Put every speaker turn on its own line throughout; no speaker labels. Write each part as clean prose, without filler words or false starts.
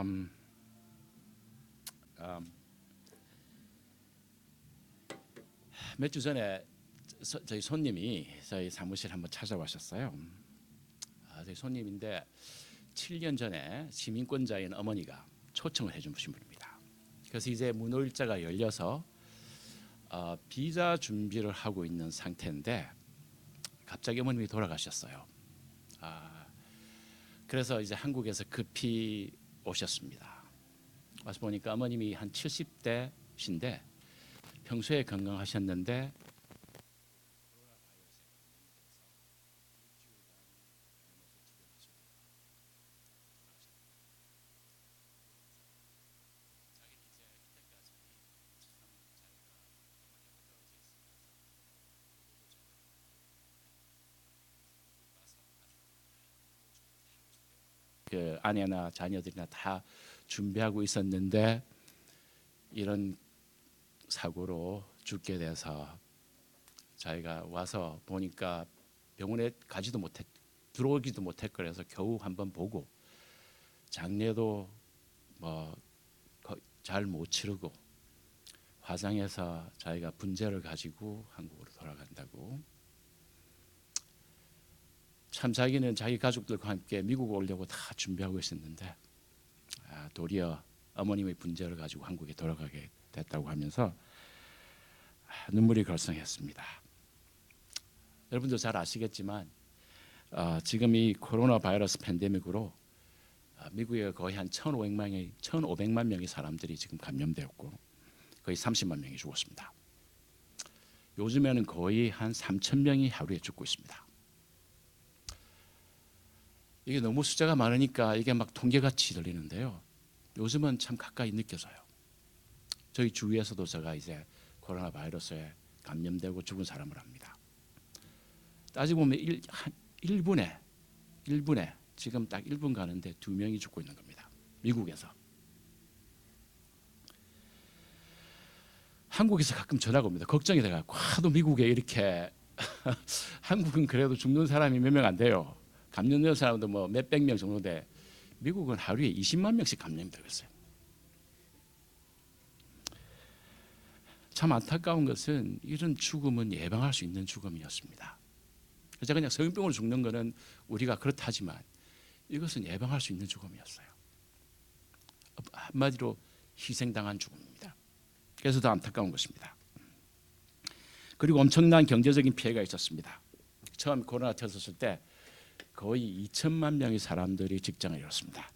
음, 몇 주 전에 저희 손님이 저희 사무실 한번 찾아와셨어요. 저희 손님인데 7년 전에 시민권자인 어머니가 초청을 해주신 분입니다. 그래서 이제 문호일자가 열려서 비자 준비를 하고 있는 상태인데 갑자기 어머님이 돌아가셨어요. 그래서 이제 한국에서 급히 오셨습니다. 와서 보니까 어머님이 한 70대신데 평소에 건강하셨는데 그 아내나 자녀들이나 다 준비하고 있었는데 이런 사고로 죽게 돼서 자기가 와서 보니까 병원에 가지도 못했 들어오기도 못했고 그래서 겨우 한번 보고 장례도 뭐 잘 못 치르고 화상에서 자기가 분재를 가지고 한국으로 돌아간다고. 참 자기는 자기 가족들과 함께 미국 오려고 다 준비하고 있었는데 도리어 어머님의 분재를 가지고 한국에 돌아가게 됐다고 하면서 눈물이 글썽했습니다. 여러분도 잘 아시겠지만 지금 이 코로나 바이러스 팬데믹으로 미국에 거의 한 1,500만 명의 사람들이 지금 감염되었고 거의 30만 명이 죽었습니다. 요즘에는 거의 한 3,000명이 하루에 죽고 있습니다. 이게 너무 숫자가 많으니까 이게 막 통계같이 들리는데요. 요즘은 참 가까이 느껴져요. 저희 주위에서도 제가 이제 코로나 바이러스에 감염되고 죽은 사람을 압니다. 따지고 보면 1분에 지금 딱 1분 가는데 2명이 죽고 있는 겁니다. 미국에서. 한국에서 가끔 전화가 옵니다. 걱정이 돼가지고 하도 미국에 이렇게 한국은 그래도 죽는 사람이 몇 명 안 돼요. 감염된 사람도 뭐 몇백 명 정도인데 미국은 하루에 20만 명씩 감염이 되고 있어요. 참 안타까운 것은 이런 죽음은 예방할 수 있는 죽음이었습니다. 그래서 그냥 성인병으로 죽는 것은 우리가 그렇다지만 이것은 예방할 수 있는 죽음이었어요. 한마디로 희생당한 죽음입니다. 그래서 더 안타까운 것입니다. 그리고 엄청난 경제적인 피해가 있었습니다. 처음 코로나 터졌을 때 거의 2천만 명의 사람들이 직장을 잃었습니다.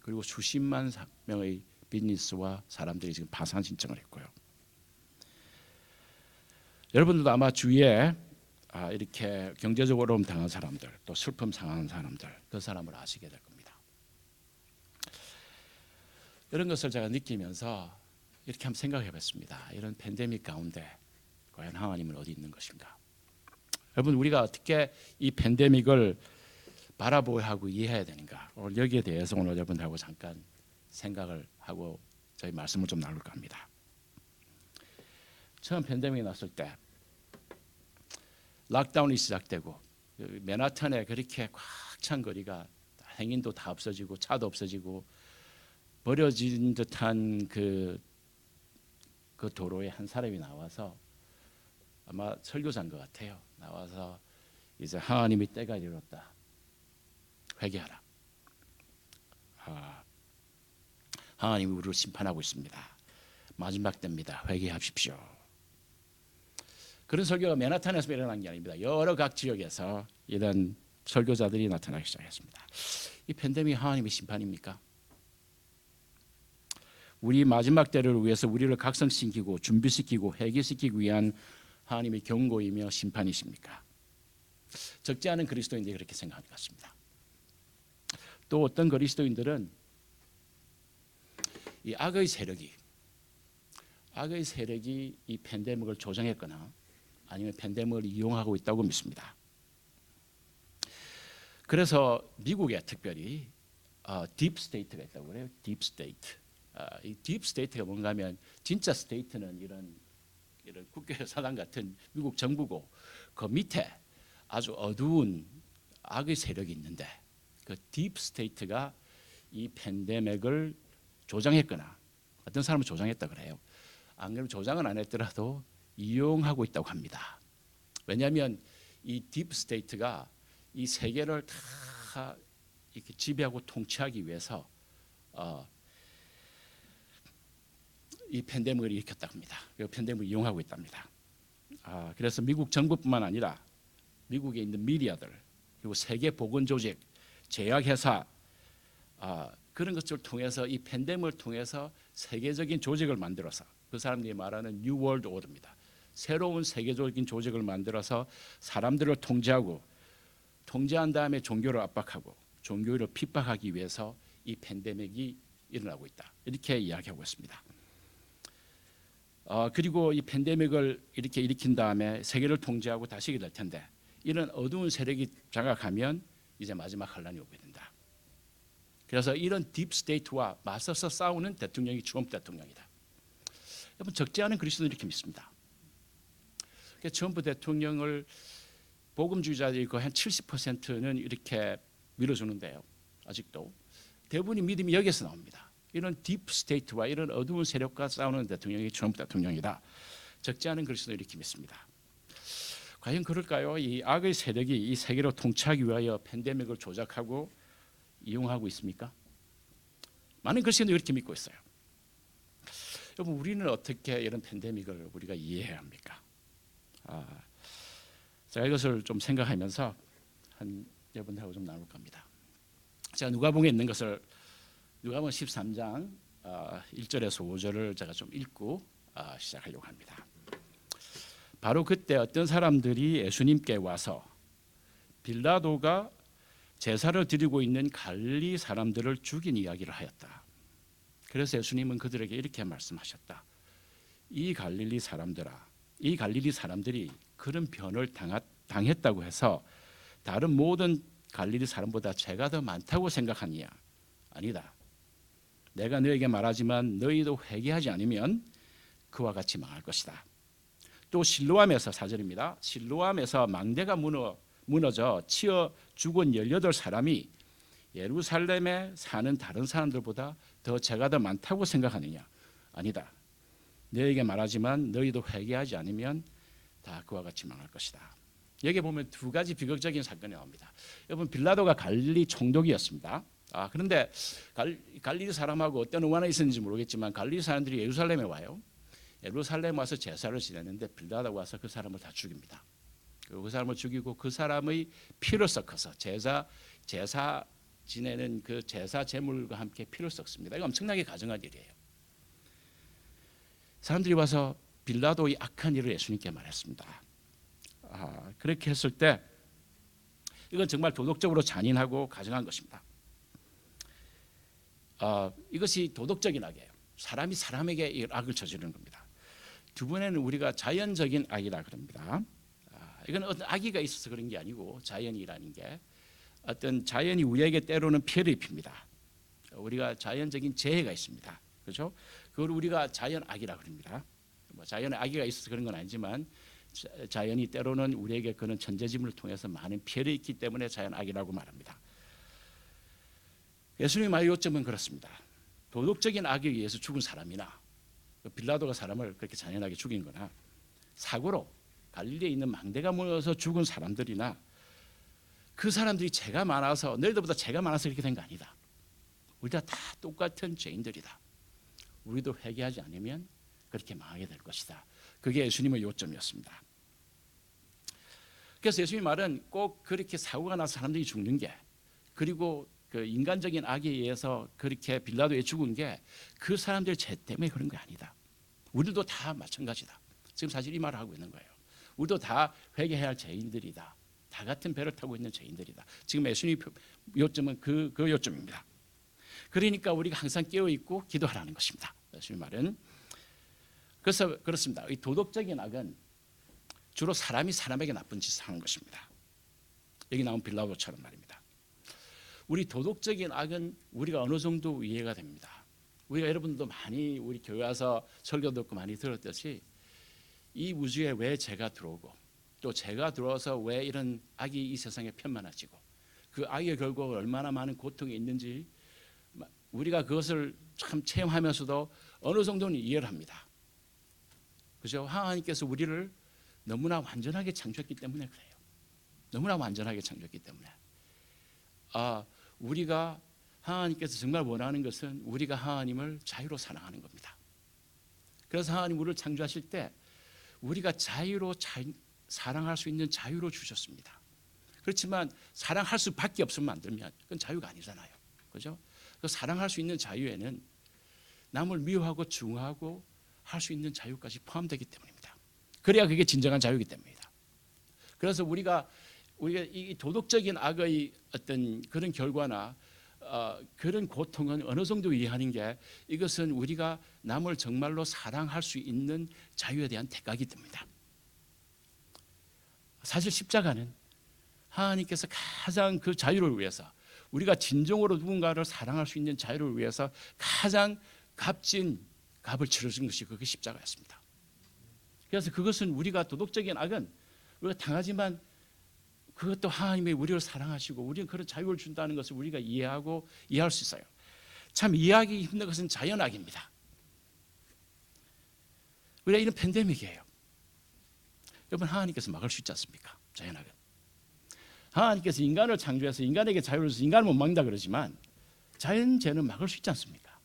그리고 수십만 명의 비즈니스와 사람들이 지금 파산 신청을 했고요. 여러분들도 아마 주위에 이렇게 경제적으로 어려움 당한 사람들, 또 슬픔 당한 사람들, 그 사람을 아시게 될 겁니다. 이런 것을 제가 느끼면서 이렇게 한번 생각해 봤습니다. 이런 팬데믹 가운데 과연 하나님은 어디 있는 것인가? 여러분, 우리가 어떻게 이 팬데믹을 바라보아야 하고 이해해야 되는가? 오늘 여기에 대해서 오늘 여러분들하고 잠깐 생각을 하고 저희 말씀을 좀 나눌까 합니다. 처음 팬데믹이 났을 때 락다운이 시작되고 맨하탄에 그렇게 꽉 찬 거리가 행인도 다 없어지고 차도 없어지고 버려진 듯한 그 도로에 한 사람이 나와서 아마 설교자인 것 같아요. 나와서 이제 하나님의 때가 이르렀다. 회개하라. 하나님이 우리를 심판하고 있습니다. 마지막 때입니다. 회개하십시오. 그런 설교가 맨하탄에서 일어난 게 아닙니다. 여러 각 지역에서 이런 설교자들이 나타나기 시작했습니다. 이 팬데믹이 하나님의 심판입니까? 우리 마지막 때를 위해서 우리를 각성시키고 준비시키고 회개시키기 위한 하나님의 경고이며 심판이십니까? 적지 않은 그리스도인들이 그렇게 생각하는 것 같습니다. 또 어떤 그리스도인들은 이 악의 세력이 이 팬데믹을 조장했거나 아니면 팬데믹을 이용하고 있다고 믿습니다. 그래서 미국에 특별히 딥스테이트가 있다고 그래요. 딥스테이트. 이 딥스테이트가 뭔가 하면 진짜 스테이트는 이런 국교 사당 같은 미국 정부고 그 밑에 아주 어두운 악의 세력이 있는데 그 딥스테이트가 이 팬데믹을 조장했거나 어떤 사람은 조장했다 그래요. 안 그러면 조장은 안 했더라도 이용하고 있다고 합니다. 왜냐하면 이 딥스테이트가 이 세계를 다 이렇게 지배하고 통치하기 위해서 이 팬데믹을 일으켰다고 합니다. 그 팬데믹을 이용하고 있답니다. 그래서 미국 정부뿐만 아니라 미국에 있는 미디어들 그리고 세계 보건조직, 제약회사 그런 것들을 통해서 이 팬데믹을 통해서 세계적인 조직을 만들어서 그 사람들이 말하는 뉴 월드 오더입니다. 새로운 세계적인 조직을 만들어서 사람들을 통제한 다음에 종교를 압박하고 종교를 핍박하기 위해서 이 팬데믹이 일어나고 있다. 이렇게 이야기하고 있습니다. 그리고 이 팬데믹을 이렇게 일으킨 다음에 세계를 통제하고 다시게 될 텐데 이런 어두운 세력이 장악하면 이제 마지막 환란이 오게 된다. 그래서 이런 딥스테이트와 맞서서 싸우는 대통령이 트럼프 대통령이다. 여러분 적지 않은 그리스도인들이 이렇게 믿습니다. 트럼프 대통령을 복음주의자들이 거의 한 70%는 이렇게 밀어주는데요. 아직도 대부분의 믿음이 여기서 나옵니다. 이런 딥스테이트와 이런 어두운 세력과 싸우는 대통령이 트럼프 대통령이다. 적지 않은 그리스도인들이 이렇게 믿습니다. 과연 그럴까요? 이 악의 세력이 이 세계를 통치하기 위하여 팬데믹을 조작하고 이용하고 있습니까? 많은 그리스도인들이 이렇게 믿고 있어요. 여러분 우리는 어떻게 이런 팬데믹을 우리가 이해해야 합니까? 제가 이것을 좀 생각하면서 여러분들하고 좀 나눌 겁니다. 제가 누가복음에 있는 것을 누가복음 13장 1절에서 5절을 제가 좀 읽고 시작하려고 합니다. 바로 그때 어떤 사람들이 예수님께 와서 빌라도가 제사를 드리고 있는 갈릴리 사람들을 죽인 이야기를 하였다. 그래서 예수님은 그들에게 이렇게 말씀하셨다. 이 갈릴리 사람들이 그런 변을 당했다고 해서 다른 모든 갈릴리 사람보다 죄가 더 많다고 생각하느냐? 아니다. 내가 너에게 말하지만 너희도 회개하지 않으면 그와 같이 망할 것이다. 또 실로암에서 4절입니다. 실로암에서 망대가 무너져 치어 죽은 18사람이 예루살렘에 사는 다른 사람들보다 더 죄가 더 많다고 생각하느냐? 아니다. 너에게 말하지만 너희도 회개하지 않으면 다 그와 같이 망할 것이다. 여기 보면 두 가지 비극적인 사건이 나옵니다. 여러분 빌라도가 갈릴리 총독이었습니다. 그런데 갈릴리 사람하고 어떤 의관이 있었는지 모르겠지만 갈릴리 사람들이 예루살렘에 와요. 예루살렘 와서 제사를 지내는데 빌라도가 와서 그 사람을 다 죽입니다. 그리고 그 사람을 죽이고 그 사람의 피를 섞어서 제사 지내는 그 제사 제물과 함께 피를 섞습니다. 이거 엄청나게 가증한 일이에요. 사람들이 와서 빌라도의 악한 일을 예수님께 말했습니다. 그렇게 했을 때 이건 정말 도덕적으로 잔인하고 가증한 것입니다. 이것이 도덕적인 악이에요. 사람이 사람에게 악을 저지르는 겁니다. 두 번에는 우리가 자연적인 악이라 그럽니다. 이건 어떤 악의가 있어서 그런 게 아니고 자연이라는 게 어떤 자연이 우리에게 때로는 피해를 입힙니다. 우리가 자연적인 재해가 있습니다. 그렇죠? 그걸 우리가 자연 악이라 그럽니다. 자연의 악의가 있어서 그런 건 아니지만 자연이 때로는 우리에게 그런 천재지물을 통해서 많은 피해를 입기 때문에 자연 악이라고 말합니다. 예수님의 말 요점은 그렇습니다. 도덕적인 악에 의해서 죽은 사람이나 빌라도가 사람을 그렇게 잔인하게 죽인 거나 사고로 갈릴리에 있는 망대가 모여서 죽은 사람들이나 그 사람들이 죄가 많아서 너희들보다 죄가 많아서 이렇게 된 거 아니다. 우리가 다 똑같은 죄인들이다. 우리도 회개하지 않으면 그렇게 망하게 될 것이다. 그게 예수님의 요점이었습니다. 그래서 예수님의 말은 꼭 그렇게 사고가 나서 사람들이 죽는 게 그리고 그 인간적인 악에 의해서 그렇게 빌라도에 죽은 게 그 사람들 죄 때문에 그런 게 아니다. 우리도 다 마찬가지다. 지금 사실 이 말을 하고 있는 거예요. 우리도 다 회개해야 할 죄인들이다. 다 같은 배를 타고 있는 죄인들이다. 지금 예수님의 요점은 그 요점입니다. 그러니까 우리가 항상 깨어있고 기도하라는 것입니다. 예수님의 말은. 그래서 그렇습니다. 이 도덕적인 악은 주로 사람이 사람에게 나쁜 짓을 하는 것입니다. 여기 나온 빌라도처럼 말입니다. 우리 도덕적인 악은 우리가 어느 정도 이해가 됩니다. 우리가 여러분도 많이 우리 교회 와서 설교 듣고 많이 들었듯이 이 우주에 왜 죄가 들어오고 또 죄가 들어와서 왜 이런 악이 이 세상에 편만해지고 그 악의 결과가 얼마나 많은 고통이 있는지 우리가 그것을 참 체험하면서도 어느 정도는 이해를 합니다. 그죠? 하나님께서 우리를 너무나 완전하게 창조했기 때문에 그래요. 너무나 완전하게 창조했기 때문에. 우리가 하나님께서 정말 원하는 것은 우리가 하나님을 자유로 사랑하는 겁니다. 그래서 하나님 우리를 창조하실 때 우리가 자유로 사랑할 수 있는 자유로 주셨습니다. 그렇지만 사랑할 수밖에 없으면 만들면 그건 자유가 아니잖아요. 그죠? 그 사랑할 수 있는 자유에는 남을 미워하고 증오하고 할 수 있는 자유까지 포함되기 때문입니다. 그래야 그게 진정한 자유이기 때문입니다. 그래서 우리가 이 도덕적인 악의 어떤 그런 결과나 그런 고통은 어느 정도 이해하는 게 이것은 우리가 남을 정말로 사랑할 수 있는 자유에 대한 대가이기 때문입니다. 사실 십자가는 하나님께서 가장 그 자유를 위해서 우리가 진정으로 누군가를 사랑할 수 있는 자유를 위해서 가장 값진 값을 치러준 것이 그게 십자가였습니다. 그래서 그것은 우리가 도덕적인 악은 우리가 당하지만 그것도 하나님이 우리를 사랑하시고 우리는 그런 자유를 준다는 것을 우리가 이해할 수 있어요. 참 이해하기 힘든 것은 자연악입니다. 우리가 이런 팬데믹이에요. 여러분 하나님께서 막을 수 있지 않습니까? 자연악은. 하나님께서 인간을 창조해서 인간에게 자유를 줘서 인간을 못 막는다 그러지만 자연재해는 막을 수 있지 않습니까?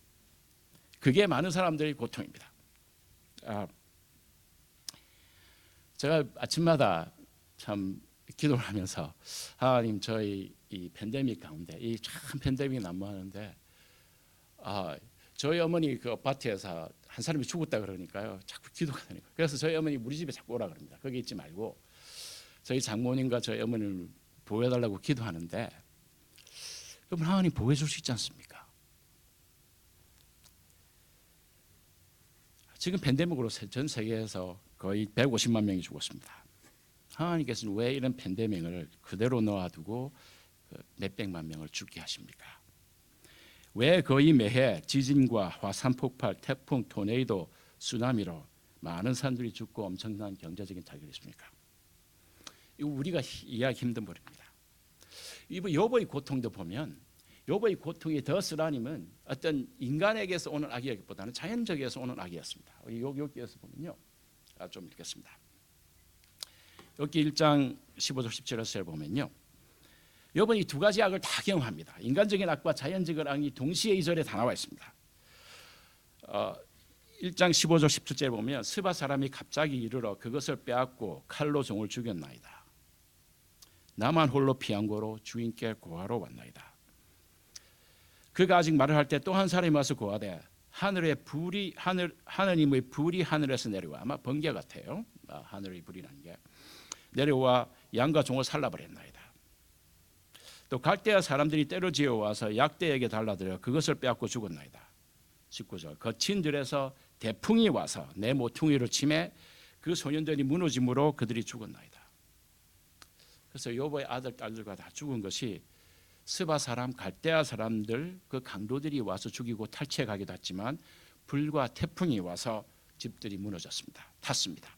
그게 많은 사람들의 고통입니다. 제가 아침마다 참 기도를 하면서 하나님 저희 이 팬데믹 가운데 이 참 팬데믹이 난무하는데 저희 어머니 그 아파트에서 한 사람이 죽었다 그러니까요 자꾸 기도가 되는 거예요. 그래서 저희 어머니 우리 집에 자꾸 오라 그럽니다. 거기 있지 말고 저희 장모님과 저희 어머니를 보호해달라고 기도하는데 여러분 하나님 보호해 줄 수 있지 않습니까? 지금 팬데믹으로 전 세계에서 거의 150만 명이 죽었습니다. 하나님께서는 왜 이런 팬데믹을 그대로 놓아두고 몇백만 명을 죽게 하십니까? 왜 거의 매해 지진과 화산 폭발, 태풍, 토네이도, 쓰나미로 많은 사람들이 죽고 엄청난 경제적인 타격이 있습니까? 이거 우리가 이해하기 힘든 벌입니다. 욥의 고통도 보면 욥의 고통이 더 쓰라님은 어떤 인간에게서 오는 악이기보다는 자연적에서 오는 악이었습니다. 여기에서 보면요, 좀 읽겠습니다. 여기 1장 15절 17절을 보면요, 욥은 이 두 가지 악을 다 경험합니다. 인간적인 악과 자연적인 악이 동시에 이 절에 다 나와 있습니다. 1장 15절 17절에 보면 스바 사람이 갑자기 이르러 그것을 빼앗고 칼로 종을 죽였나이다. 나만 홀로 피한 고로 주인께 고하러 왔나이다. 그가 아직 말을 할 때 또 한 사람이 와서 고하되 하느님의 불이 하늘에서 내려와, 아마 번개 같아요. 하늘의 불이라는 게 내려와 양과 종을 살라버렸나이다. 또 갈대아 사람들이 때려지어 와서 약대에게 달라들어 그것을 빼앗고 죽었나이다. 19절 거친 들에서 대풍이 와서 내 모퉁이를 치매 그 소년들이 무너짐으로 그들이 죽었나이다. 그래서 욥의 아들 딸들과 다 죽은 것이 스바 사람, 갈대아 사람들 그 강도들이 와서 죽이고 탈취해 가기도 했지만 불과 태풍이 와서 집들이 무너졌습니다. 탔습니다.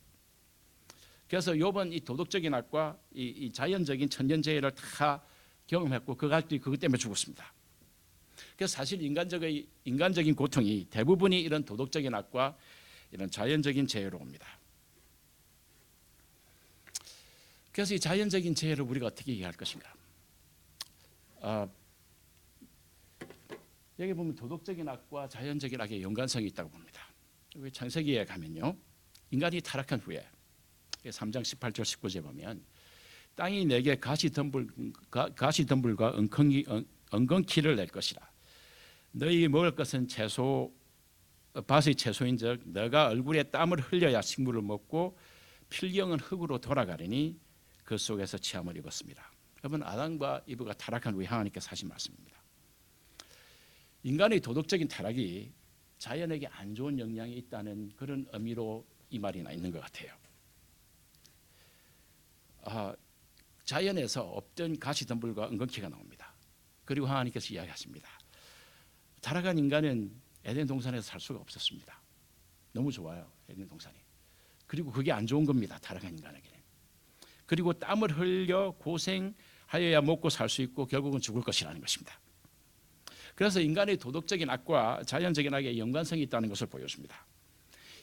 그래서 욥은 이 도덕적인 악과 이 자연적인 천연재해를 다 경험했고 그 가족들이 그것 때문에 죽었습니다. 그래서 사실 인간적인 고통이 대부분이 이런 도덕적인 악과 이런 자연적인 재해로 옵니다. 그래서 이 자연적인 재해를 우리가 어떻게 이해할 것인가? 여기 보면 도덕적인 악과 자연적인 악의 연관성이 있다고 봅니다. 여기 창세기에 가면요, 인간이 타락한 후에 3장 18절 19절에 보면 땅이 내게 가시덤불과 엉겅퀴를 낼 것이라. 너희 먹을 것은 밭의 채소인즉 너가 얼굴에 땀을 흘려야 식물을 먹고 필경은 흙으로 돌아가리니 그 속에서 체험을 입었습니다. 여러분 아담과 이브가 타락한 후에 하나님께서 하신 말씀입니다. 인간의 도덕적인 타락이 자연에게 안 좋은 영향이 있다는 그런 의미로 이 말이 나 있는 것 같아요. 자연에서 없던 가시덤불과 엉겅퀴가 나옵니다. 그리고 하나님께서 이야기하십니다. 타락한 인간은 에덴 동산에서 살 수가 없었습니다. 너무 좋아요, 에덴 동산이. 그리고 그게 안 좋은 겁니다, 타락한 인간에게는. 그리고 땀을 흘려 고생하여야 먹고 살 수 있고 결국은 죽을 것이라는 것입니다. 그래서 인간의 도덕적인 악과 자연적인 악의 연관성이 있다는 것을 보여줍니다.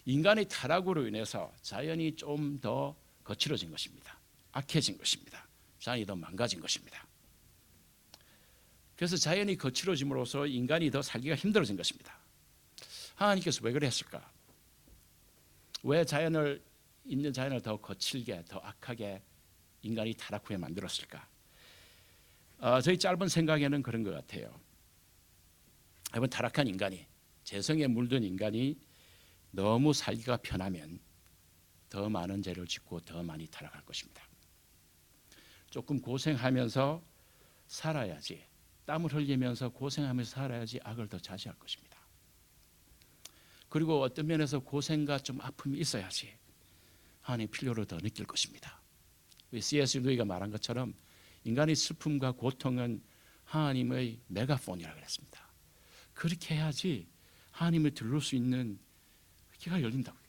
인간의 타락으로 인해서 자연이 좀 더 거칠어진 것입니다. 악해진 것입니다. 자연이 더 망가진 것입니다. 그래서 자연이 거칠어짐으로써 인간이 더 살기가 힘들어진 것입니다. 하나님께서 왜 그랬을까? 왜 있는 자연을 더 거칠게, 더 악하게 인간이 타락 후에 만들었을까? 저희 짧은 생각에는 그런 것 같아요. 여러분, 타락한 인간이, 죄성에 물든 인간이 너무 살기가 편하면 더 많은 죄를 짓고 더 많이 타락할 것입니다. 조금 고생하면서 살아야지, 땀을 흘리면서 고생하면서 살아야지 악을 더 자제할 것입니다. 그리고 어떤 면에서 고생과 좀 아픔이 있어야지 하나님의 필요를 더 느낄 것입니다. C.S. 루이가 말한 것처럼 인간의 슬픔과 고통은 하나님의 메가폰이라고 그랬습니다. 그렇게 해야지 하나님을 들을 수 있는 귀가 열린다고.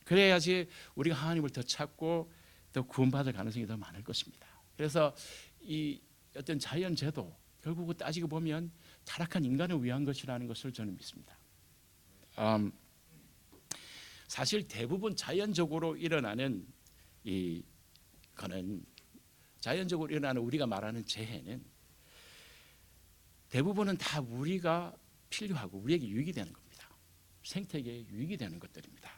그래야지 우리가 하나님을 더 찾고 더 구원받을 가능성이 더 많을 것입니다. 그래서 이 어떤 자연제도 결국 따지고 보면 타락한 인간을 위한 것이라는 것을 저는 믿습니다. 사실 대부분 자연적으로 일어나는 자연적으로 일어나는 우리가 말하는 재해는 대부분은 다 우리가 필요하고 우리에게 유익이 되는 겁니다. 생태계에 유익이 되는 것들입니다.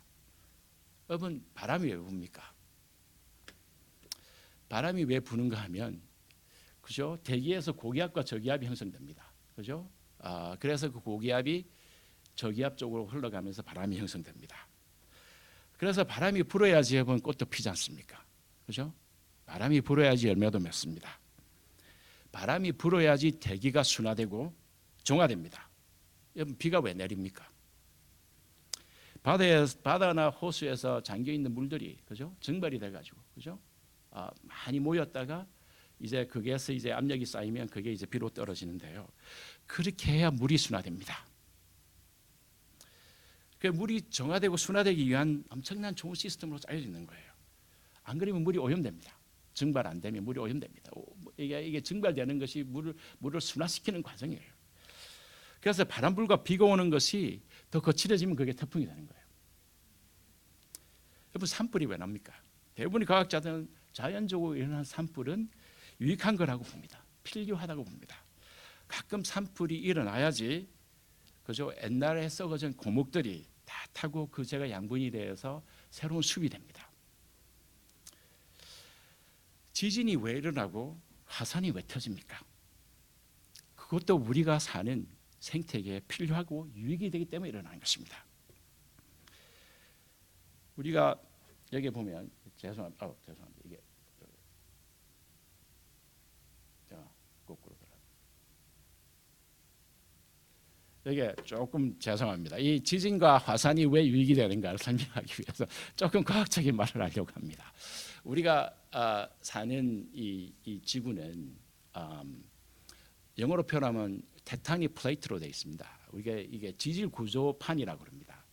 여러분, 바람이 왜 붑니까? 바람이 왜 부는가 하면, 그죠? 대기에서 고기압과 저기압이 형성됩니다. 그죠? 그래서 그 고기압이 저기압 쪽으로 흘러가면서 바람이 형성됩니다. 그래서 바람이 불어야지 여러분 꽃도 피지 않습니까? 그죠? 바람이 불어야지 열매도 맺습니다. 바람이 불어야지 대기가 순화되고 정화됩니다. 여러분, 비가 왜 내립니까? 바다나 호수에서 잠겨 있는 물들이, 그죠? 증발이 돼가지고, 그죠? 많이 모였다가 이제 거기에서 이제 압력이 쌓이면 그게 이제 비로 떨어지는데요. 그렇게 해야 물이 순화됩니다. 그 물이 정화되고 순화되기 위한 엄청난 좋은 시스템으로 짜여져 있는 거예요. 안 그러면 물이 오염됩니다. 증발 안 되면 물이 오염됩니다. 이게 증발되는 것이 물을 순화시키는 과정이에요. 그래서 바람불과 비가 오는 것이 더 거칠어지면 그게 태풍이 되는 거예요. 여러분, 산불이 왜 납니까? 대부분의 과학자들은 자연적으로 일어난 산불은 유익한 거라고 봅니다. 필요하다고 봅니다. 가끔 산불이 일어나야지, 그죠? 옛날에 썩어진 고목들이 다 타고 그 재가 양분이 되어서 새로운 숲이 됩니다. 지진이 왜 일어나고 화산이 왜 터집니까? 그것도 우리가 사는 생태계에 필요하고 유익이 되기 때문에 일어나는 것입니다. 우리가 여기 보면 죄송합니다. 이게 거꾸로 이게 조금 죄송합니다. 이 지진과 화산이 왜 유익이 되는가를 설명하기 위해서 조금 과학적인 말을 하려고 합니다. 우리가 사는 이 지구는 영어로 표현하면 텍토닉 플레이트로 되어 있습니다. 이게 지질 구조판이라고 합니다.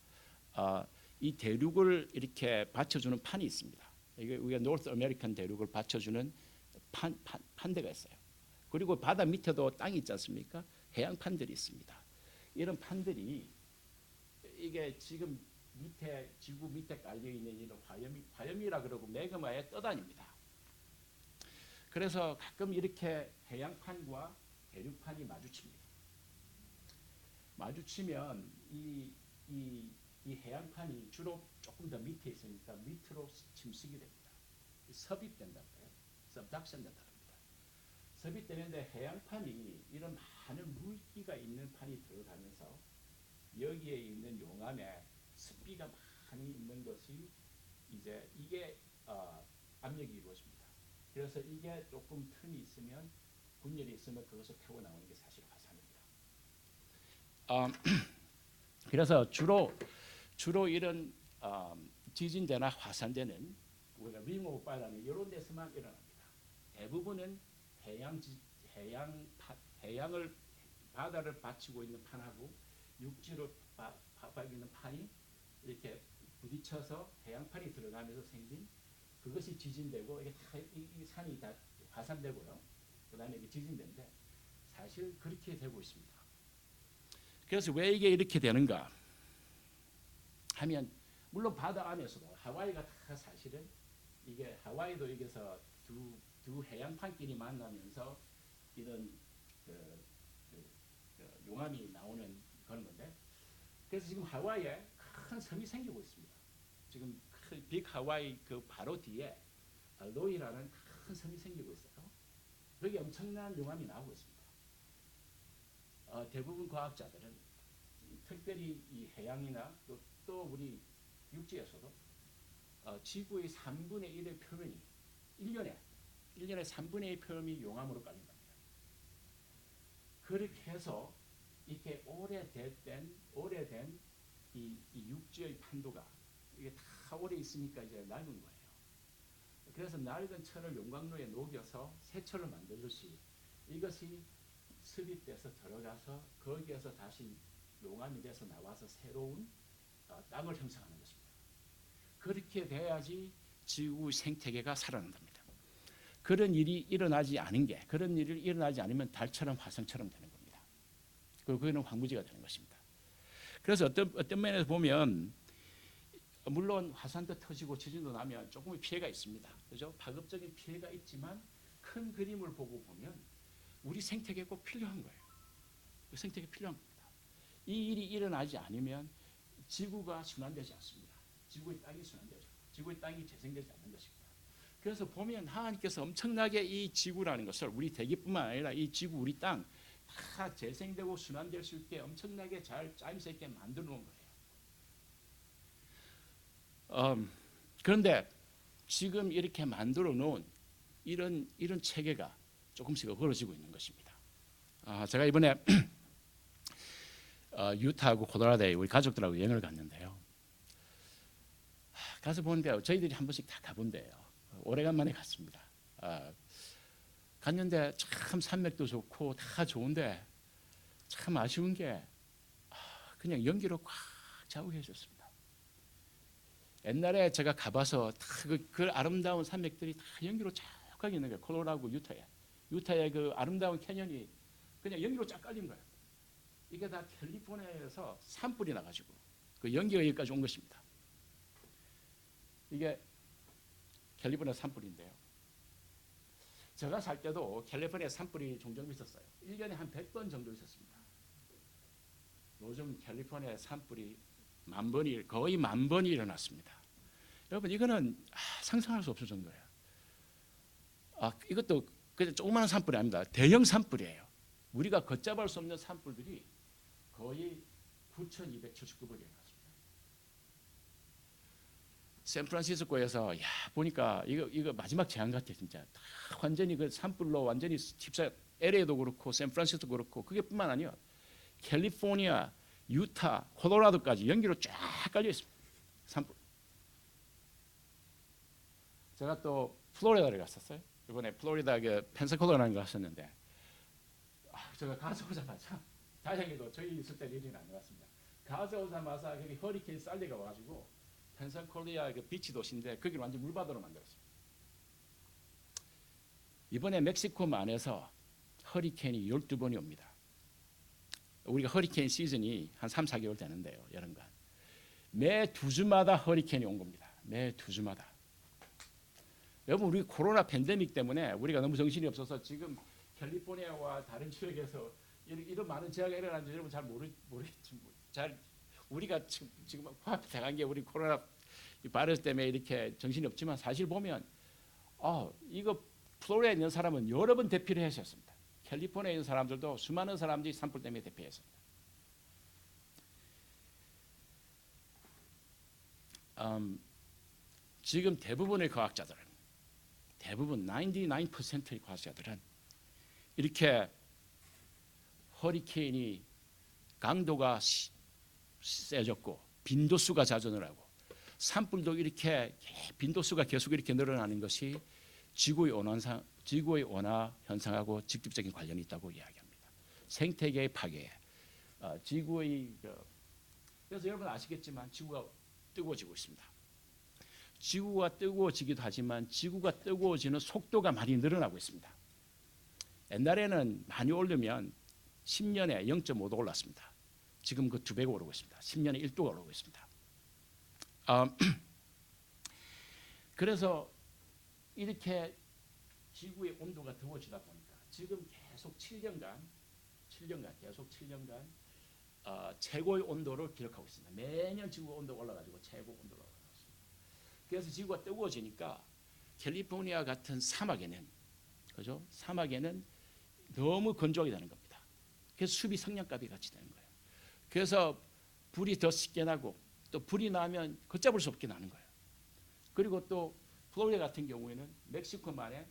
이 대륙을 이렇게 받쳐주는 판이 있습니다. 이게 우리가 노스 아메리칸 대륙을 받쳐주는 판대가 있어요. 그리고 바다 밑에도 땅이 있지 않습니까? 해양판들이 있습니다. 이런 판들이 이게 지금 지구 밑에 깔려 있는 이런 화염이라 그러고 매그마에 떠다닙니다. 그래서 가끔 이렇게 해양판과 대륙판이 마주칩니다. 마주치면 이 해양판이 주로 조금 더 밑에 있으니까 밑으로 침식이 됩니다. 섭입된다고 해요. subduction 된다고 합니다. 섭입되는데 해양판이 이런 많은 물기가 있는 판이 들어가면서 여기에 있는 용암에 습기가 많이 있는 것이 이제 이게 압력이 이루어집니다. 그래서 이게 조금 틈이 있으면 분열이 있으면 그것을 태워 나오는 게 사실 화산입니다. 그래서 주로 이런 지진대나 화산대는 우리가 링 오브 파이어라는 이런 데서만 일어납니다. 대부분은 해양을 바다를 받치고 있는 판하고 육지로 있는 판이 이렇게 부딪혀서 해양판이 들어가면서 생긴 그것이 지진대고 이 산이 다 화산대고요. 그다음에 이게 지진대인데 사실 그렇게 되고 있습니다. 그래서 왜 이게 이렇게 되는가 하면 물론 바다 안에서도 하와이가 다 사실은 이게 하와이도 여기서 두 해양판끼리 만나면서 이런 용암이 나오는 그런 건데 그래서 지금 하와이에 큰 섬이 생기고 있습니다. 지금 빅 하와이 그 바로 뒤에 알로이라는 큰 섬이 생기고 있어요. 거기 엄청난 용암이 나오고 있습니다. 대부분 과학자들은 특별히 이 해양이나 또 우리 육지에서도 지구의 3분의 1의 표면이 1년에 3분의 1 표면이 용암으로 깔린답니다. 그렇게 해서 이렇게 오래된 이 육지의 판도가 이게 다 오래 있으니까 이제 낡은 거예요. 그래서 낡은 철을 용광로에 녹여서 새 철을 만들듯이 이것이 습입돼서 들어가서 거기에서 다시 용암이 돼서 나와서 새로운 땅을 형성하는 것입니다. 그렇게 돼야지 지구 생태계가 살아난답니다. 그런 일이 일어나지 않으면 달처럼 화성처럼 되는 겁니다. 그리고 그거는 황무지가 되는 것입니다. 그래서 어떤 면에서 보면 물론 화산도 터지고 지진도 나면 조금의 피해가 있습니다. 그죠? 파급적인 피해가 있지만 큰 그림을 보고 보면 우리 생태계가 꼭 필요한 거예요. 그 생태계 필요한 겁니다. 이 일이 일어나지 않으면 지구가 순환되지 않습니다. 지구의 땅이 순환되죠. 지구의 땅이 재생되지 않는 것입니다. 그래서 보면 하나님께서 엄청나게 이 지구라는 것을 우리 대기뿐만 아니라 이 지구, 우리 땅 다 재생되고 순환될 수 있게 엄청나게 잘 짜임새 있게 만들어 놓은 거예요. 그런데 지금 이렇게 만들어 놓은 이런 체계가 조금씩 어그러지고 있는 것입니다. 제가 이번에 유타하고 콜로라도에 우리 가족들하고 여행을 갔는데요. 가서 보는데 저희들이 한 번씩 다 가본 데예요. 오래간만에 갔습니다. 갔는데 참 산맥도 좋고 다 좋은데 참 아쉬운 게 그냥 연기로 꽉 차오게 해줬습니다. 옛날에 제가 가봐서 다 그 아름다운 산맥들이 다 연기로 쫙하게 있는 거예요. 콜로라도 유타의 그 아름다운 캐년이 그냥 연기로 쫙 깔린 거예요. 이게 다 캘리포니아에서 산불이 나가지고 그 연기가 여기까지 온 것입니다. 이게 캘리포니아 산불인데요. 제가 살 때도 캘리포니아 산불이 종종 있었어요. 1년에 한 100번 정도 있었습니다. 요즘 캘리포니아 산불이 거의 만 번이 일어났습니다. 여러분 이거는 상상할 수 없을 정도예요. 이것도 그냥 조그마한 산불이 아닙니다. 대형 산불이에요. 우리가 걷잡을 수 없는 산불들이 거의 9,279번이 일어났습니다. 샌프란시스코에서 보니까 이거 마지막 재앙 같아 진짜. 완전히 그 산불로 완전히 휩싸여. LA도 그렇고 샌프란시스코도 그렇고 그게뿐만 아니라 캘리포니아, 유타, 콜로라도까지 연기로 쫙 깔려 있습니다. 산불. 제가 또 플로리다를 갔었어요. 이번에 플로리다 그 펜사콜라라는 거 갔었는데 제가 가서 오자마자 다행히도 저희 있을 때 일이 안 나왔습니다. 가서 오자마자 거기 허리케인 살리가 와가지고 펜사콜리아 그 비치 도시인데 거기를 완전 물바다로 만들었습니다. 이번에 멕시코만에서 허리케인이 12번이 옵니다. 우리가 허리케인 시즌이 한 3, 4개월 되는데요. 여름간. 매 2주마다 허리케인이 온 겁니다. 매 2주마다. 여러분 우리 코로나 팬데믹 때문에 우리가 너무 정신이 없어서 지금 캘리포니아와 다른 지역에서 이런 많은 재해가 일어나는지 여러분 잘 모르겠지. 우리가 지금 코앞에 당한 게 우리 코로나 바이러스 때문에 이렇게 정신이 없지만 사실 보면 이거 플로리다에 있는 사람은 여러 번 대피를 했었습니다. 캘리포니아에 있는 사람들도 수많은 사람들이 산불 때문에 대피했습니다. 지금 대부분 99%의 과학자들은 이렇게 허리케인이 강도가 세졌고 빈도수가 자전을 하고 산불도 이렇게 빈도수가 계속 이렇게 늘어나는 것이 지구의 온화 현상하고 직접적인 관련이 있다고 이야기합니다. 생태계의 파괴, 지구의 그래서 여러분 아시겠지만 지구가 뜨거워지고 있습니다. 지구가 뜨거워지기도 하지만 지구가 뜨거워지는 속도가 많이 늘어나고 있습니다. 옛날에는 많이 오르면 10년에 0.5도 올랐습니다. 지금 그 2배가 오르고 있습니다. 10년에 1도가 오르고 있습니다. 아, 그래서 이렇게 지구의 온도가 더워지다 보니까 지금 계속 7년간 계속 7년간 최고의 온도를 기록하고 있습니다. 매년 지구 온도가 올라가지고 최고 온도가 올라가고 있습니다. 그래서 지구가 뜨거워지니까 캘리포니아 같은 사막에는, 그죠? 사막에는 너무 건조하게 되는 겁니다. 그래서 숲이 성냥갑이 같이 되는 거예요. 그래서 불이 더 쉽게 나고, 또 불이 나면 걷잡을 수 없게 나는 거예요. 그리고 또 플로리다 같은 경우에는 멕시코만에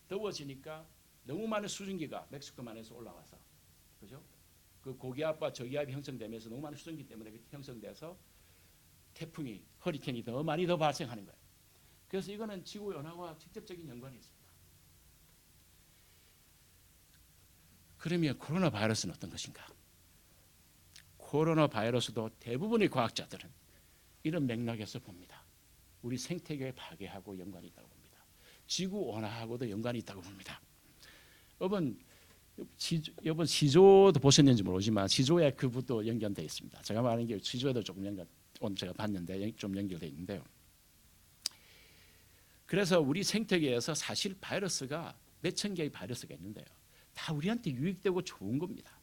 더워지니까 너무 많은 수증기가 멕시코만에서 올라와서, 그죠? 그 고기압과 저기압이 형성되면서 너무 많은 수증기 때문에 형성돼서 태풍이, 허리케인이 더 많이 더 발생하는 거예요. 그래서 이거는 지구 온화와 직접적인 연관이 있습니다. 그러면 코로나 바이러스는 어떤 것인가? 코로나 바이러스도 대부분의 과학자들은 이런 맥락에서 봅니다. 우리 생태계의 파괴하고 연관이 있다고 봅니다. 지구 온화하고도 연관이 있다고 봅니다. 여러분 시조도 보셨는지 모르지만 시조에 그것도 연결되어 있습니다. 제가 말하는 게 시조에도 조금 오늘 제가 봤는데 좀 연결되어 있는데요. 그래서 우리 생태계에서 사실 바이러스가 몇천 개의 바이러스가 있는데요. 다 우리한테 유익되고 좋은 겁니다.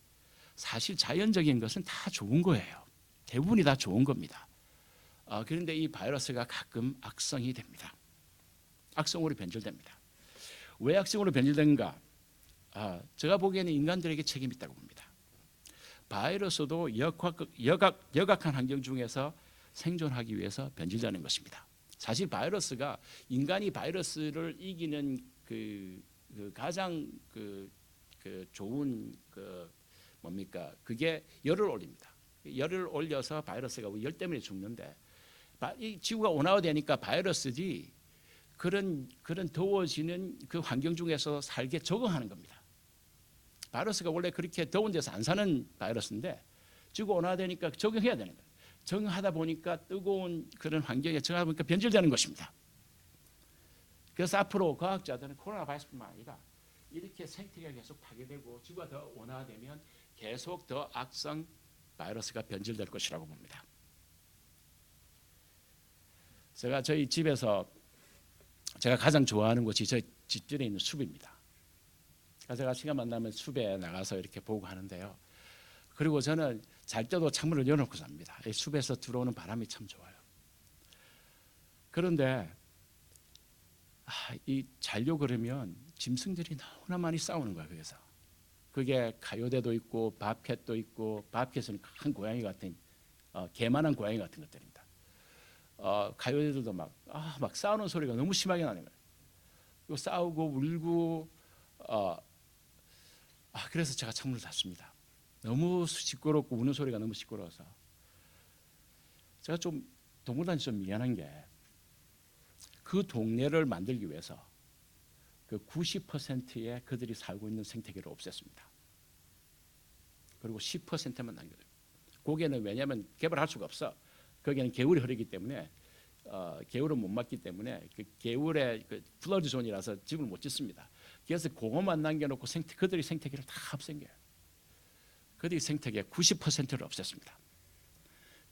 사실 자연적인 것은 다 좋은 거예요. 대부분이 다 좋은 겁니다. 그런데 이 바이러스가 가끔 악성이 됩니다. 악성으로 변질됩니다. 왜 악성으로 변질되는가? 제가 보기에는 인간들에게 책임이 있다고 봅니다. 바이러스도 역악한 환경 중에서 생존하기 위해서 변질되는 것입니다. 사실 바이러스가, 인간이 바이러스를 이기는 그 가장 좋은 뭡니까? 그게 열을 올립니다. 열을 올려서 바이러스가 열 때문에 죽는데, 이 지구가 온화화되니까 바이러스들이 그런 더워지는 그 환경 중에서 살게 적응하는 겁니다. 바이러스가 원래 그렇게 더운 데서 안 사는 바이러스인데 지구 온화되니까 적응해야 되는 거예요. 적응하다 보니까 뜨거운 그런 환경에 적응하다 보니까 변질되는 것입니다. 그래서 앞으로 과학자들은 코로나 바이러스뿐만 아니라 이렇게 생태계가 계속 파괴되고 지구가 더 온화되면 계속 더 악성 바이러스가 변질될 것이라고 봅니다. 제가 저희 집에서 제가 가장 좋아하는 곳이 저희 집들에 있는 숲입니다. 제가 시간 만나면 숲에 나가서 이렇게 보고 하는데요. 그리고 저는 잘 때도 창문을 열어놓고 잡니다. 이 숲에서 들어오는 바람이 참 좋아요. 그런데 이 자려고 그러면 짐승들이 너무나 많이 싸우는 거예요. 그래서 그게 가요대도 있고 밥캣도 있고, 밥캣은 큰 고양이 같은 개만한 고양이 같은 것들입니다. 가요대들도 막 싸우는 소리가 너무 심하게 나는 거예요. 그리고 싸우고 울고 그래서 제가 창문을 닫습니다. 너무 시끄럽고 우는 소리가 너무 시끄러워서. 제가 좀 동물단체 좀 미안한 게, 그 동네를 만들기 위해서 그 90%의 그들이 살고 있는 생태계를 없앴습니다. 그리고 10%만 남겨둬요. 거기에는 왜냐하면 개발할 수가 없어. 거기에는 개울이 흐르기 때문에 개울은 못 막기 때문에 그 개울에 그 플러드 존이라서 집을 못 짓습니다. 그래서 그것만 남겨놓고 그들의 생태계를 다 없앤 거예요. 그들의 생태계 90%를 없앴습니다.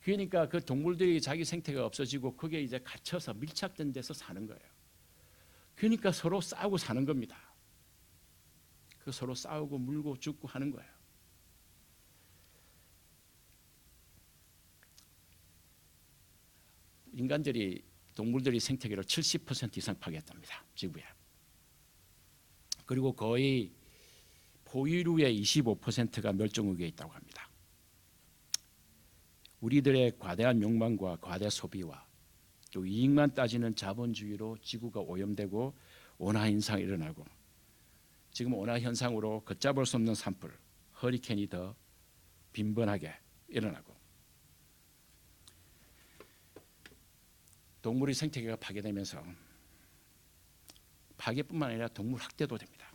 그러니까 그 동물들이 자기 생태계가 없어지고 거기에 이제 갇혀서 밀착된 데서 사는 거예요. 그러니까 서로 싸우고 사는 겁니다. 그 서로 싸우고 물고 죽고 하는 거예요. 인간들이 동물들이 생태계를 70% 이상 파괴했답니다. 지구에. 그리고 거의 포유류의 25%가 멸종 위기에 있다고 합니다. 우리들의 과대한 욕망과 과대 소비와 또 이익만 따지는 자본주의로 지구가 오염되고 온화 현상이 일어나고, 지금 온화 현상으로 걷잡을 수 없는 산불, 허리케인이 더 빈번하게 일어나고, 동물의 생태계가 파괴되면서 파괴뿐만 아니라 동물 학대도 됩니다.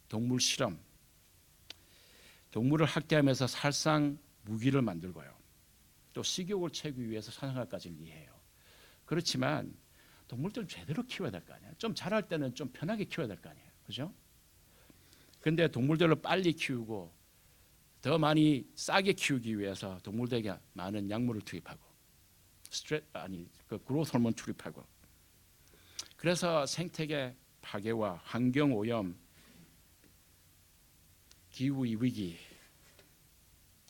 동물 실험, 동물을 학대하면서 살상 무기를 만들고요. 또 식욕을 채우기 위해서 사냥까지 이해해요. 그렇지만 동물들 제대로 키워야 될 거 아니에요. 좀 자랄 때는 좀 편하게 키워야 될 거 아니에요. 그죠? 근데 동물들을 빨리 키우고 더 많이 싸게 키우기 위해서 동물들에게 많은 약물을 투입하고 그 그로스 호르몬 투입하고, 그래서 생태계 파괴와 환경 오염, 기후 위기,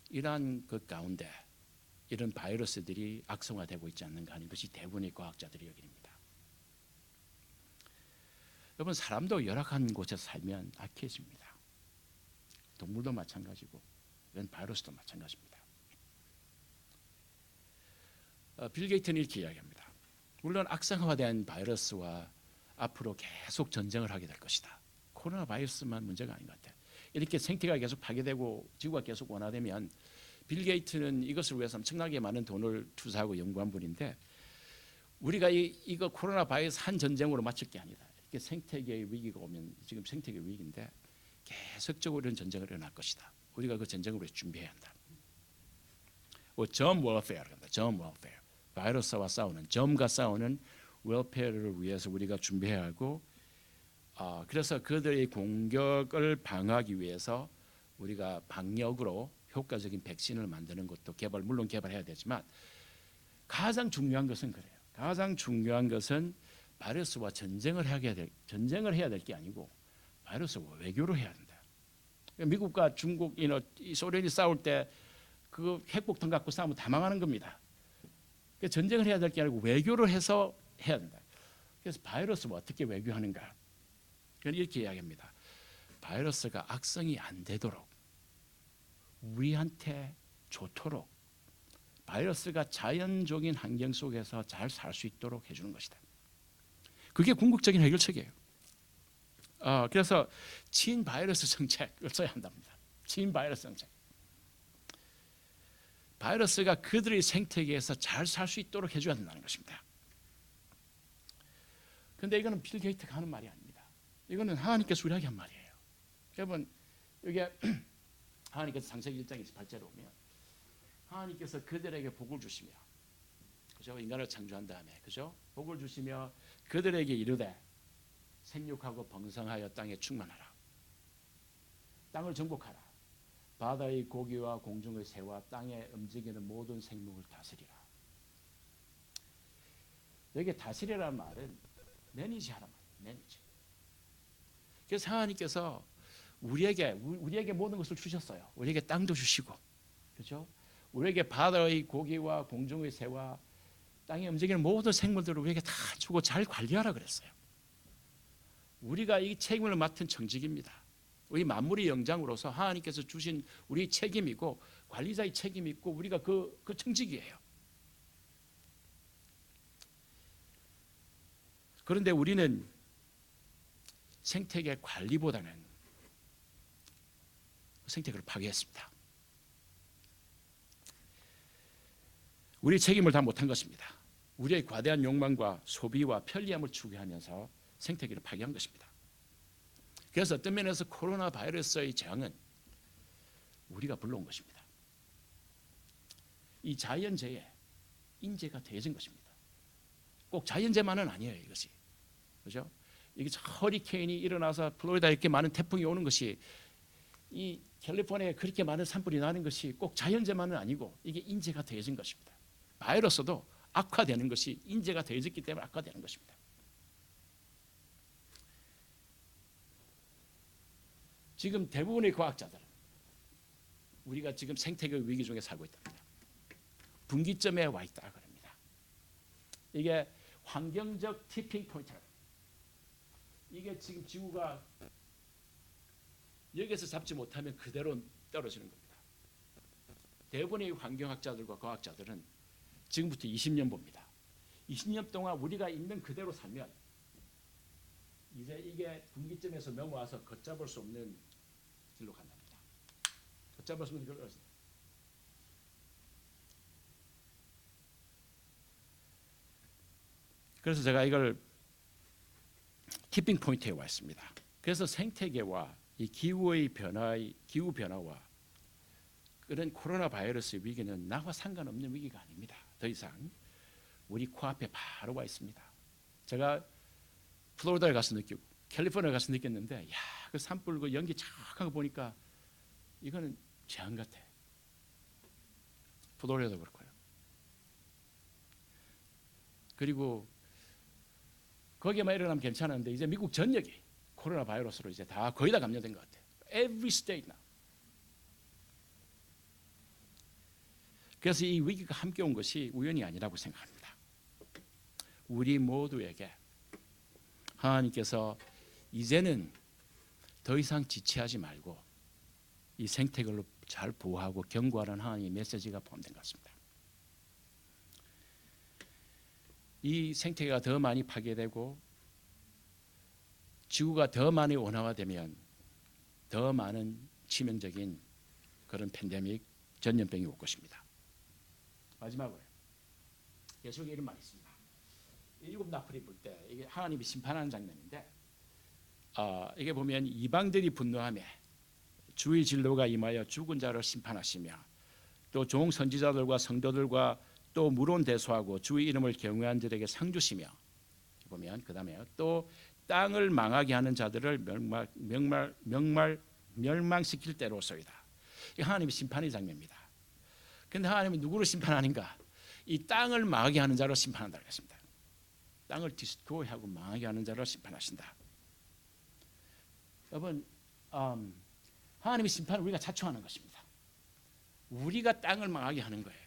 이러한 것 가운데 이런 바이러스들이 악성화되고 있지 않는가 하는 것이 대부분의 과학자들의 여긴입니다. 여러분, 사람도 열악한 곳에서 살면 악해집니다. 동물도 마찬가지고 이런 바이러스도 마찬가지입니다. 빌 게이트는 이렇게 이야기합니다. 물론 악성화된 바이러스와 앞으로 계속 전쟁을 하게 될 것이다. 코로나 바이러스만 문제가 아닌 것 같아요. 이렇게 생태계가 계속 파괴되고 지구가 계속 원화되면, 빌 게이트는 이것을 위해서 엄청나게 많은 돈을 투자하고 연구한 분인데, 우리가 이거 코로나 바이러스 한 전쟁으로 마칠 게 아니다. 이렇게 생태계의 위기가 오면, 지금 생태계 위기인데 계속적으로 이런 전쟁을 일어날 것이다. 우리가 그 전쟁을 위해 준비해야 한다. 점 월페어라고 합니다. 점 월페어. 바이러스와 싸우는, 점과 싸우는 웰페어를 위해서 우리가 준비해야 하고, 그래서 그들의 공격을 방어하기 위해서 우리가 방역으로 효과적인 백신을 만드는 것도 물론 개발해야 되지만, 가장 중요한 것은 그래요. 가장 중요한 것은 바이러스와 전쟁을 해야 될 게 아니고 바이러스와 외교를 해야 된다. 미국과 중국, 소련이 싸울 때 그 핵폭탄 갖고 싸우면 다 망하는 겁니다. 전쟁을 해야 될 게 아니고 외교를 해서 해야 된다. 그래서 바이러스와 어떻게 외교하는가? 이렇게 이야기합니다. 바이러스가 악성이 안 되도록, 우리한테 좋도록, 바이러스가 자연적인 환경 속에서 잘 살 수 있도록 해주는 것이다. 그게 궁극적인 해결책이에요. 그래서 친바이러스 정책을 써야 한답니다. 친바이러스 정책. 바이러스가 그들의 생태계에서 잘 살 수 있도록 해줘야 된다는 것입니다. 그런데 이거는 빌 게이트가 하는 말이 아닙니다. 이거는 하나님께서 우리에게 한 말이에요. 여러분, 여기에 하나님께서 창세기 1장 28절에 보면, 하나님께서 그들에게 복을 주시며, 그죠? 인간을 창조한 다음에, 그죠? 복을 주시며 그들에게 이르되 생육하고 번성하여 땅에 충만하라. 땅을 정복하라. 바다의 고기와 공중의 새와 땅에 움직이는 모든 생물을 다스리라. 여기 다스리라는 말은 매니지하란 말이에요. 매니지. 그래서 하나님께서 우리에게 모든 것을 주셨어요. 우리에게 땅도 주시고, 그렇죠? 우리에게 바다의 고기와 공중의 새와 땅에 움직이는 모든 생물들을 우리에게 다 주고 잘 관리하라 그랬어요. 우리가 이 책임을 맡은 청직입니다. 우리 만물의 영장으로서 하나님께서 주신 우리 책임이고, 관리자의 책임이 있고, 우리가 그 청직이에요. 그런데 우리는 생태계 관리보다는 생태계를 파괴했습니다. 우리 책임을 다 못한 것입니다. 우리의 과대한 욕망과 소비와 편리함을 추구하면서 생태계를 파괴한 것입니다. 그래서 어떤 면에서 코로나 바이러스의 재앙은 우리가 불러온 것입니다. 이 자연재해, 인재가 더해진 것입니다. 꼭 자연재해만은 아니에요, 이것이. 그렇죠? 이게 허리케인이 일어나서 플로리다에 이렇게 많은 태풍이 오는 것이, 이 캘리포니아에 그렇게 많은 산불이 나는 것이 꼭 자연재해만은 아니고, 이게 인재가 더해진 것입니다. 바이러스도 악화되는 것이 인재가 더해졌기 때문에 악화되는 것입니다. 지금 대부분의 과학자들은 우리가 지금 생태계 위기 중에 살고 있답니다. 분기점에 와 있다 그럽니다. 이게 환경적 티핑 포인트. 이게 지금 지구가 여기서 잡지 못하면 그대로 떨어지는 겁니다. 대부분의 환경학자들과 과학자들은 지금부터 20년 봅니다. 20년 동안 우리가 있는 그대로 살면 이제 이게 분기점에서 넘어와서 걷잡을 수 없는 길로 간답니다. 걷잡을 수 없는 길로 간답니다. 그래서 제가 이걸 티핑 포인트에 와 있습니다. 그래서 생태계와 이 기후 변화와 그런 코로나 바이러스 위기는 나와 상관없는 위기가 아닙니다. 더 이상 우리 코앞에 바로 와 있습니다. 제가 플로리다에 가서 느끼고 캘리포니아에 가서 느꼈는데, 그 산불 그 연기 착한 거 보니까 이거는 재앙 같아. 포도류도 그렇고요. 그리고 거기에만 일어나면 괜찮은데 이제 미국 전역이 코로나 바이러스로 이제 다 거의 다 감염된 것 같아요. Every state now. 그래서 이 위기가 함께 온 것이 우연이 아니라고 생각합니다. 우리 모두에게 하나님께서 이제는 더 이상 지체하지 말고 이 생태계를 잘 보호하고 경고하는 하나님의 메시지가 포함된 것 같습니다. 이 생태계가 더 많이 파괴되고 지구가 더 많이 온화화되면 더 많은 치명적인 그런 팬데믹, 전염병이 올 것입니다. 마지막으로 예수에게 이런 말이 있습니다. 일곱 나팔이 불 때 이게 하나님이 심판하는 장면인데 이게 보면 이방들이 분노하며 주의 진노가 임하여 죽은 자를 심판하시며 또 종 선지자들과 성도들과 또 물론 대소하고 주의 이름을 경외한 자들에게 상 주시며 보면 그 다음에 또 땅을 망하게 하는 자들을 멸망시킬 때로소이다. 이 하나님의 심판의 장면입니다. 그런데 하나님이 누구를 심판하는가? 이 땅을 망하게 하는 자를 심판한다고 했습니다. 땅을 디스트로이하고 망하게 하는 자를 심판하신다. 여러분, 하나님의 심판은 우리가 자초하는 것입니다. 우리가 땅을 망하게 하는 거예요.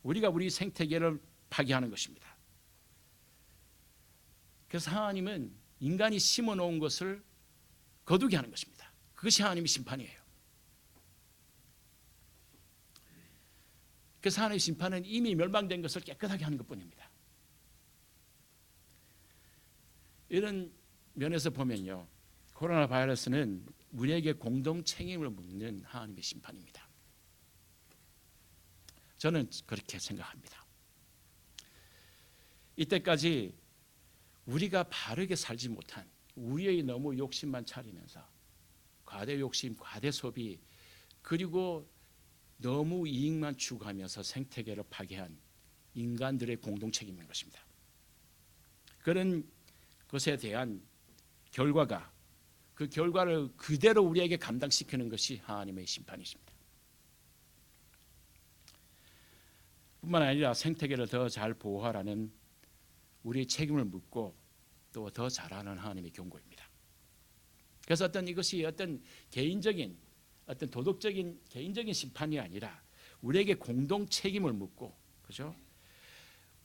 우리가 우리 생태계를 파괴하는 것입니다. 그래서 하나님은 인간이 심어놓은 것을 거두게 하는 것입니다. 그것이 하나님의 심판이에요. 그래서 하나님의 심판은 이미 멸망된 것을 깨끗하게 하는 것뿐입니다. 이런 면에서 보면요, 코로나 바이러스는 우리에게 공동 책임을 묻는 하나님의 심판입니다. 저는 그렇게 생각합니다. 이때까지 우리가 바르게 살지 못한 우리의 너무 욕심만 차리면서 과대 욕심, 과대 소비, 그리고 너무 이익만 추구하면서 생태계를 파괴한 인간들의 공동 책임인 것입니다. 그런 것에 대한 결과가, 그 결과를 그대로 우리에게 감당시키는 것이 하나님의 심판이십니다. 뿐만 아니라 생태계를 더 잘 보호하라는 우리의 책임을 묻고 또 더 잘하는 하나님의 경고입니다. 그래서 이것이 어떤 개인적인, 어떤 도덕적인 개인적인 심판이 아니라 우리에게 공동 책임을 묻고, 그죠?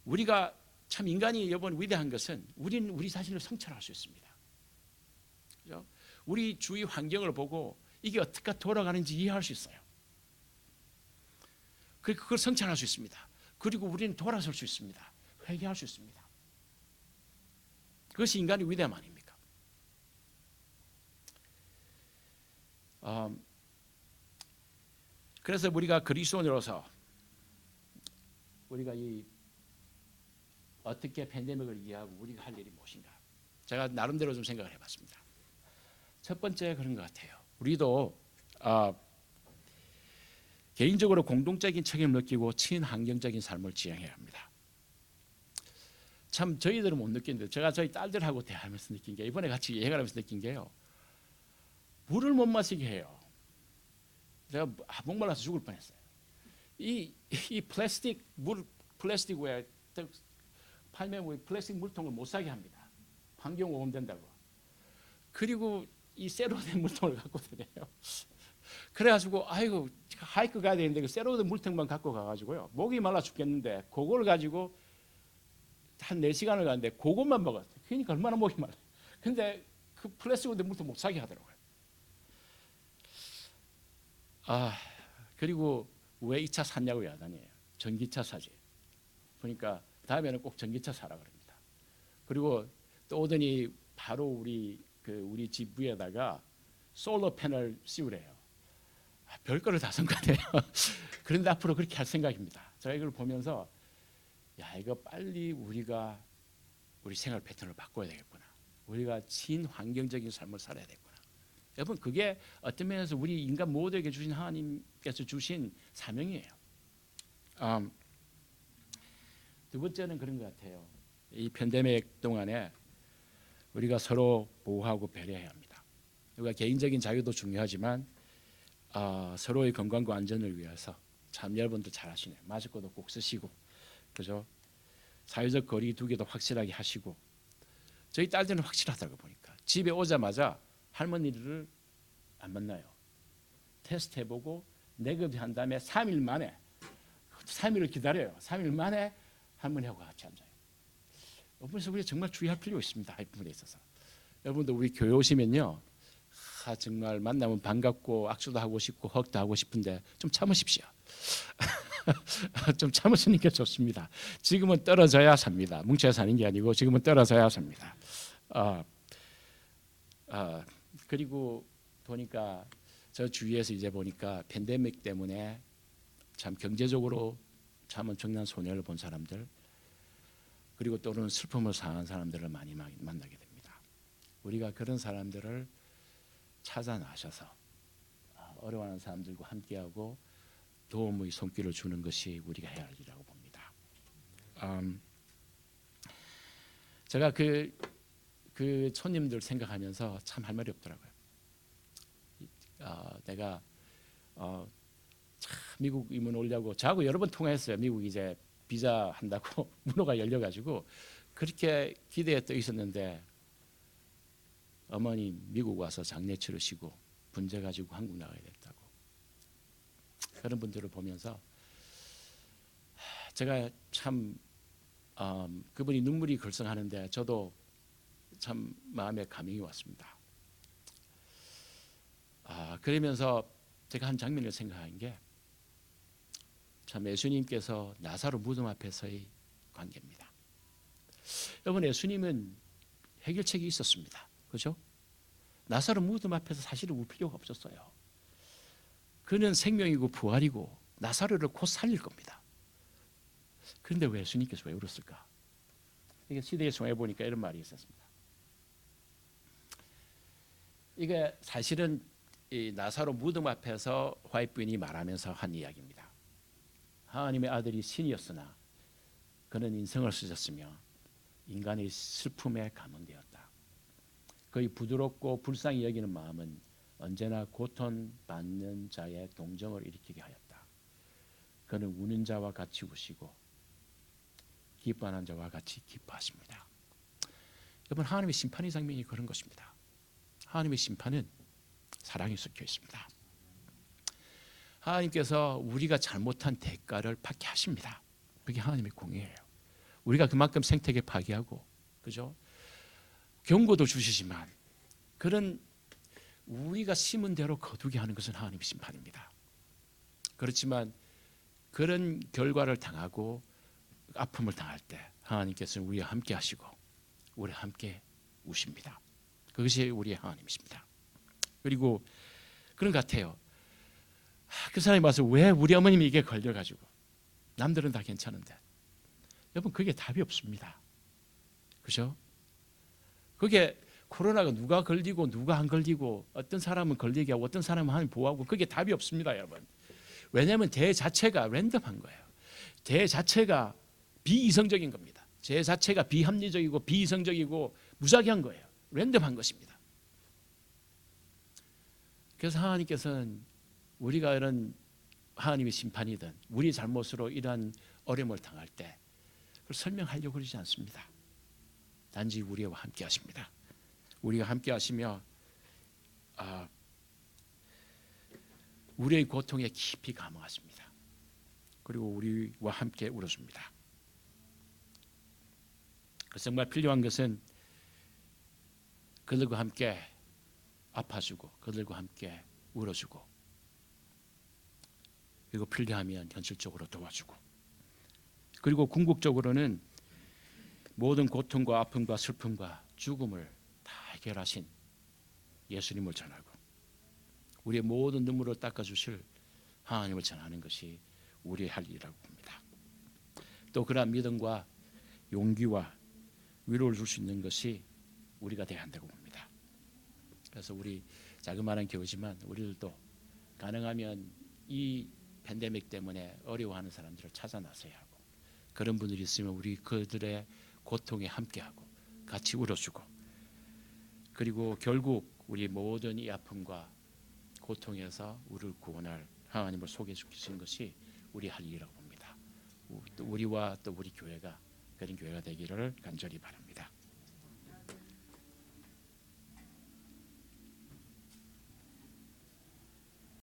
우리가 참 인간이 여러분 위대한 것은 우리는 우리 자신을 성찰할 수 있습니다. 그죠? 우리 주위 환경을 보고 이게 어떻게 돌아가는지 이해할 수 있어요. 그걸 성찰할 수 있습니다. 그리고 우리는 돌아설 수 있습니다. 회개할 수 있습니다. 그것이 인간의 위대함 아닙니까? 그래서 우리가 그리스도인으로서 우리가 이 어떻게 팬데믹을 이해하고 우리가 할 일이 무엇인가, 제가 나름대로 좀 생각을 해봤습니다. 첫 번째 그런 것 같아요. 우리도 개인적으로 공동적인 책임을 느끼고 친환경적인 삶을 지향해야 합니다. 참 저희들은 못 느끼는데 제가 저희 딸들하고 대화하면서 느낀 게, 이번에 같이 여행을 하면서 느낀 게요, 물을 못 마시게 해요. 제가 목말라서 죽을 뻔했어요. 이 플라스틱 왜 팔면 플라스틱 물통을 못 사게 합니다. 환경 오염된다고. 그리고 이 쇠로 된 물통을 갖고 다녀요. 그래가지고 아이고 하이크 가야 되는데 그 쇠로 된 물통만 갖고 가가지고요, 목이 말라 죽겠는데 그걸 가지고 한 4시간을 가는데 그것만 먹었어요. 그러니까 얼마나 목이 말라. 근데 그 플라스틱 된 물통 못 사게 하더라고요. 그리고 왜 이 차 샀냐고 야단이에요. 전기차 사지. 그러니까 다음에는 꼭 전기차 사라 그럽니다. 그리고 또 오더니 바로 우리 집 위에다가 솔러 패널 씌우래요. 별거를 다 산 거 같아요. 그런데 앞으로 그렇게 할 생각입니다. 제가 이걸 보면서 이거 빨리 우리가 우리 생활 패턴을 바꿔야 되겠구나. 우리가 친환경적인 삶을 살아야 되겠구나. 여러분, 그게 어떤 면에서 우리 인간 모두에게 주신 하나님께서 주신 사명이에요. 두 번째는 그런 것 같아요. 이 팬데믹 동안에 우리가 서로 보호하고 배려해야 합니다. 우리가 개인적인 자유도 중요하지만 서로의 건강과 안전을 위해서 참 여러분들 잘 하시네요. 마스크도 꼭 쓰시고, 그죠? 사회적 거리 두기도 확실하게 하시고. 저희 딸들은 확실하다고 보니까 집에 오자마자 할머니를 안 만나요. 테스트 해보고 네거티브 다음에 3일 만에 3일을 기다려요. 3일 만에 할머니하고 같이 앉아요. 그래서 우리 정말 주의할 필요가 있습니다. 이 부분에 있어서. 여러분들 우리 교회 오시면요, 정말 만나면 반갑고 악수도 하고 싶고 헉도 하고 싶은데 좀 참으십시오. 좀 참으시는 게 좋습니다. 지금은 떨어져야 삽니다. 뭉쳐야 사는 게 아니고 지금은 떨어져야 삽니다. 그리고 보니까 저 주위에서 이제 보니까 팬데믹 때문에 참 경제적으로 참 엄청난 손해를 본 사람들, 그리고 또는 슬픔을 상한 사람들을 많이 만나게 됩니다. 우리가 그런 사람들을 찾아 나셔서 어려워하는 사람들과 함께하고 도움의 손길을 주는 것이 우리가 해야 할 일이라고 봅니다. 제가 그 손님들 생각하면서 참 할 말이 없더라고요. 내가 참 미국 이민 오려고 저하고 여러 번 통화했어요. 미국 이제 비자 한다고 문호가 열려가지고 그렇게 기대에 떠 있었는데 어머니 미국 와서 장례 치르시고 분재 가지고 한국 나가야 됐다고. 그런 분들을 보면서 제가 참 그분이 눈물이 글썽하는데 저도 참 마음에 감명이 왔습니다. 그러면서 제가 한 장면을 생각한 게 참 예수님께서 나사로 무덤 앞에서의 관계입니다. 여러분, 예수님은 해결책이 있었습니다. 그렇죠? 나사로 무덤 앞에서 사실은 울 필요가 없었어요. 그는 생명이고 부활이고 나사로를 곧 살릴 겁니다. 그런데 왜 예수님께서 왜 울었을까? 이게 시대에 종해 보니까 이런 말이 있었습니다. 이게 사실은 이 나사로 무덤 앞에서 화이트 부인이 말하면서 한 이야기입니다. 하나님의 아들이 신이었으나 그는 인성을 쓰셨으며 인간의 슬픔에 감흥되었다. 그의 부드럽고 불쌍히 여기는 마음은 언제나 고통받는 자의 동정을 일으키게 하였다. 그는 우는 자와 같이 우시고 기뻐하는 자와 같이 기뻐하십니다. 여러분, 하나님의 심판의 장면이 그런 것입니다. 하나님의 심판은 사랑에 섞여 있습니다. 하나님께서 우리가 잘못한 대가를 받게 하십니다. 그게 하나님의 공의예요. 우리가 그만큼 생태계 파괴하고, 그죠? 경고도 주시지만 그런 우리가 심은 대로 거두게 하는 것은 하나님의 심판입니다. 그렇지만 그런 결과를 당하고 아픔을 당할 때 하나님께서는 우리와 함께 하시고 우리와 함께 우십니다. 그것이 우리의 하나님이십니다. 그리고 그런 것 같아요. 그 사람이 와서 왜 우리 어머님이 이게 걸려가지고 남들은 다 괜찮은데, 여러분, 그게 답이 없습니다. 그죠? 그게 코로나가 누가 걸리고 누가 안 걸리고 어떤 사람은 걸리게 하고 어떤 사람은 하나님 보호하고 그게 답이 없습니다, 여러분. 왜냐하면 대 자체가 랜덤한 거예요. 대 자체가 비이성적인 겁니다. 대 자체가 비합리적이고 비이성적이고 무작위한 거예요. 랜덤한 것입니다. 그래서 하나님께서는 우리가 이런 하나님의 심판이든 우리 잘못으로 이러한 어려움을 당할 때 그걸 설명하려고 그러지 않습니다. 단지 우리와 함께 하십니다. 우리가 함께 하시며 우리의 고통에 깊이 감화하십니다. 그리고 우리와 함께 울어줍니다. 정말 필요한 것은 그들과 함께 아파주고 그들과 함께 울어주고, 그리고 필요하면 현실적으로 도와주고, 그리고 궁극적으로는 모든 고통과 아픔과 슬픔과 죽음을 다 해결하신 예수님을 전하고 우리의 모든 눈물을 닦아주실 하나님을 전하는 것이 우리의 할 일이라고 봅니다. 또 그러한 믿음과 용기와 위로를 줄 수 있는 것이 우리가 되어야 한다고 봅니다. 그래서 우리 자그마한 교회지만 우리들도 가능하면 이 팬데믹 때문에 어려워하는 사람들을 찾아 나서야 하고, 그런 분들이 있으면 우리 그들의 고통에 함께하고 같이 울어주고, 그리고 결국 우리 모든 이 아픔과 고통에서 우리를 구원할 하나님을 소개해 주신 것이 우리 할 일이라고 봅니다. 또 우리와 또 우리 교회가 그런 교회가 되기를 간절히 바랍니다.